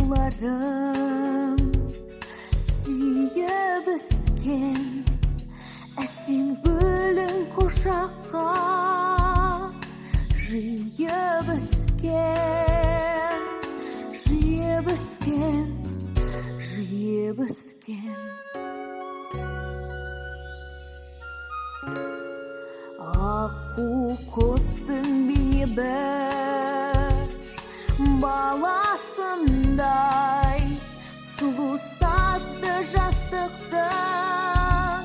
суларың сүйіп өскен әсем гүлің құшаққа жиып өскен, жиып өскен, жиып өскен. Аққу құстың бейне бір баласындай сұлу сазды жастықтың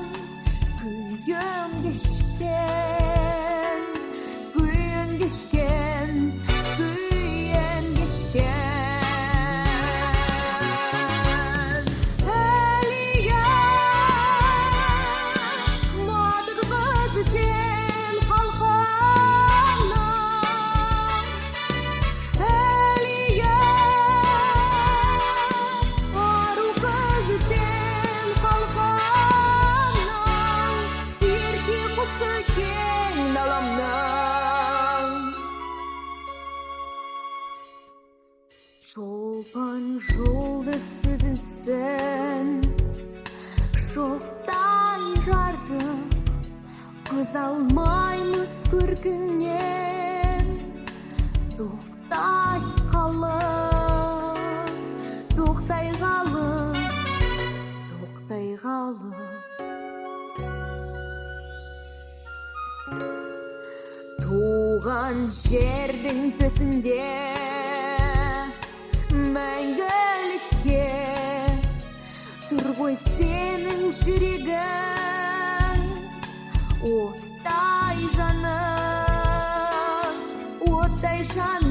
күйін кешкен, күйін кешкен, күйін кешкен. Әлия, батыр қызы сен халқымның. Әлия, ару қызы сен халқымның. Ерке құсы кең даламның. Шолпан жұлдыз сөзінсін, шоқтай жарық, көз алмаймыз көркіңнен. Тоқтай қалып, тоқтай қалып, тоқтай қалып. Туған жердің төсінде мәңгілікке тұр ғой сенің жүрегің. Оттай жаным, оттай жаным.